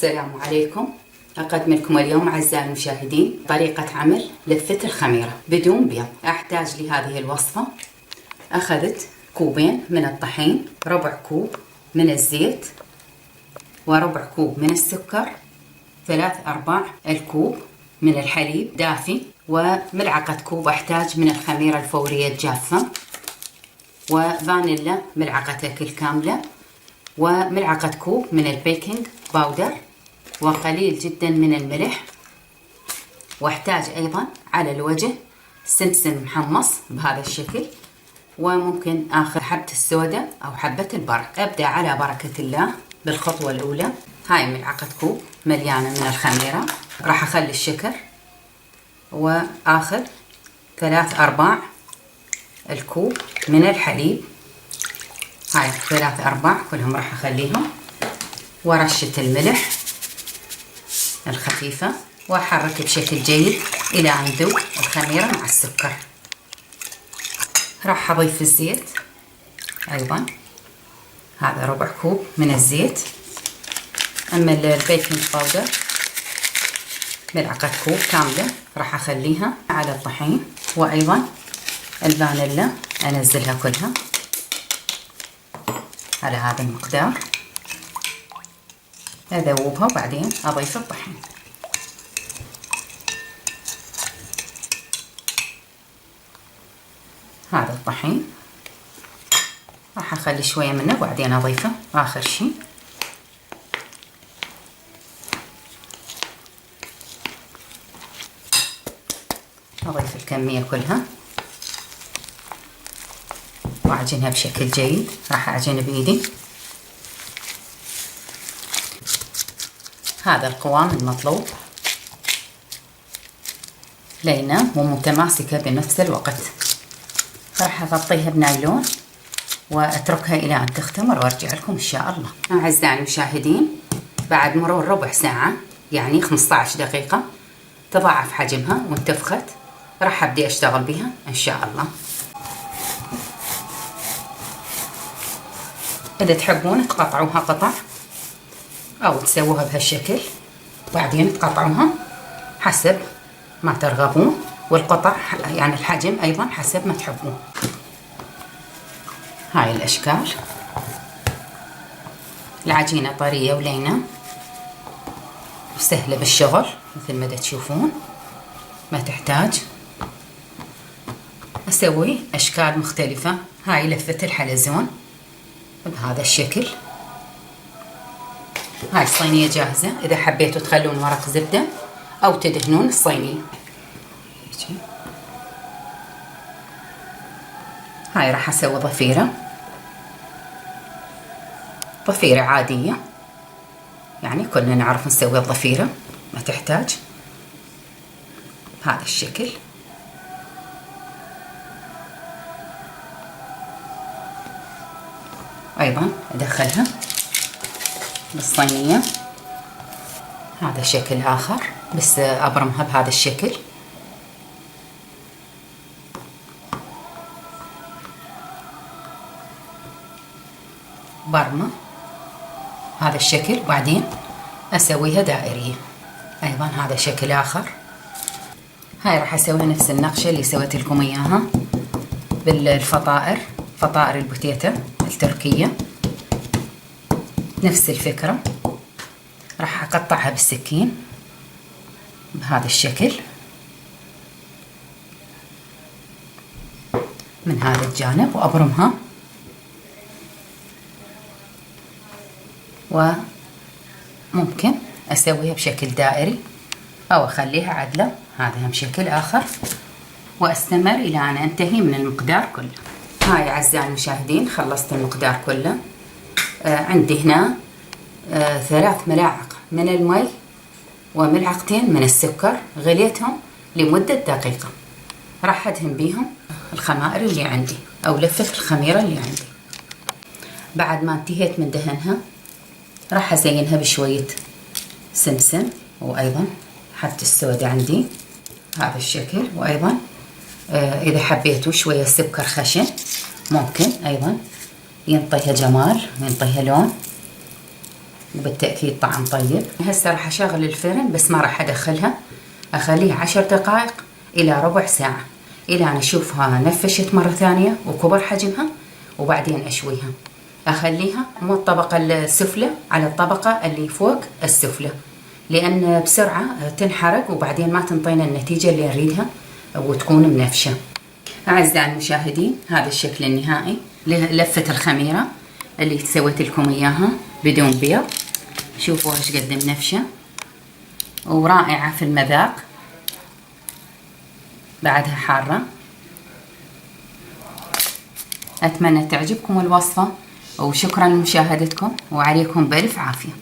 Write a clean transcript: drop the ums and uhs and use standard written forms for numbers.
السلام عليكم. أقدم لكم اليوم أعزائي المشاهدين طريقة عمل لفة الخميرة بدون بيض. أحتاج لهذه الوصفة أخذت كوبين من الطحين، ربع كوب من الزيت، وربع كوب من السكر، 3/4 الكوب من الحليب دافي، وملعقة كوب أحتاج من الخميرة الفورية الجافة، وفانيلا ملعقة أكل كاملة، وملعقة كوب من البيكنج باودر، وقليل جدا من الملح. واحتاج ايضا على الوجه سمسم محمص بهذا الشكل، وممكن اخذ حبة السوداء او حبة البرك. ابدأ على بركة الله بالخطوة الاولى. هاي ملعقة كوب مليانة من الخميرة، راح اخلي الشكر واخذ 3/4 الكوب من الحليب. هاي 3/4 كلهم راح اخليهم، ورشة الملح الخفيفة، واحرك بشكل جيد الى ان تذوب الخميرة مع السكر. راح اضيف الزيت ايضا، هذا ربع كوب من الزيت. اما البيكنج باودر ملعقة كوب كاملة راح اخليها على الطحين، وايضا الفانيلا انزلها كلها على هذا المقدار، اذوبها وبعدين اضيف الطحين. هذا الطحين راح اخلي شوية منه وبعدين اضيفه اخر شي. اضيف الكمية كلها واعجنها بشكل جيد. راح اعجن بايدي. هذا القوام المطلوب، لينة ومتماسكة بنفس الوقت. راح اغطيها بنايلون واتركها الى ان تختمر وارجع لكم ان شاء الله. اعزائي المشاهدين، بعد مرور ربع ساعة يعني 15 دقيقة تضاعف حجمها وانتفخت. راح ابدي اشتغل بها ان شاء الله. اذا تحبون تقطعوها قطع او تسووها بهالشكل، بعدين تقطعوها حسب ما ترغبون، والقطع يعني الحجم ايضا حسب ما تحبون. هاي الاشكال. العجينة طرية ولينة وسهلة بالشغل مثل ما تشوفون. ما تحتاج اسوي اشكال مختلفة. هاي لفة الحلزون بهذا الشكل. هاي الصينية جاهزة، إذا حبيتوا تخلون ورق زبدة أو تدهنون الصينية. هاي راح أسوي ضفيرة عادية، يعني كلنا نعرف نسوي الضفيرة. ما تحتاج بهذا الشكل. أيضا أدخلها بالصينية. هذا شكل آخر، بس أبرمها بهذا الشكل. برمة هذا الشكل، وبعدين أسويها دائرية. أيضا هذا شكل آخر. هاي راح أسوي نفس النقشة اللي سويت لكم إياها بالفطائر، فطائر البوتيتا التركية، نفس الفكرة. راح أقطعها بالسكين بهذا الشكل من هذا الجانب، وأبرمها، وممكن أسويها بشكل دائري أو أخليها عدلة. هذا هم شكل آخر، وأستمر إلى أن أنتهي من المقدار كله. هاي أعزائي المشاهدين خلصت المقدار كله. عندي هنا 3 ملاعق من المي وملعقتين من السكر، غليتهم لمدة دقيقة. راح أدهن بيهم الخمائر اللي عندي أو لفة الخميرة اللي عندي. بعد ما انتهيت من دهنها راح أزينها بشوية سمسم، وأيضا حبة السوداء عندي هذا الشكل، وأيضا إذا حبيتوا شوية سكر خشن ممكن أيضا ينطيها جمال وينطيها لون وبالتأكيد طعم طيب. هسه راح أشغل الفرن بس ما راح أدخلها، أخليها 10 دقائق إلى ربع ساعة إلى أن أشوفها نفشت مرة ثانية وكبر حجمها، وبعدين أشويها. أخليها مو الطبقة السفلى على الطبقة اللي فوق السفلى، لأن بسرعة تنحرق وبعدين ما تنطينا النتيجة اللي نريدها وتكون منفشة. أعزائي المشاهدين، هذا الشكل النهائي للفة الخميرة اللي سويت لكم إياها بدون بيض. شوفوا ايش قد منفشة ورائعة في المذاق، بعدها حارة. أتمنى تعجبكم الوصفة، وشكرا لمشاهدتكم وعليكم بألف عافية.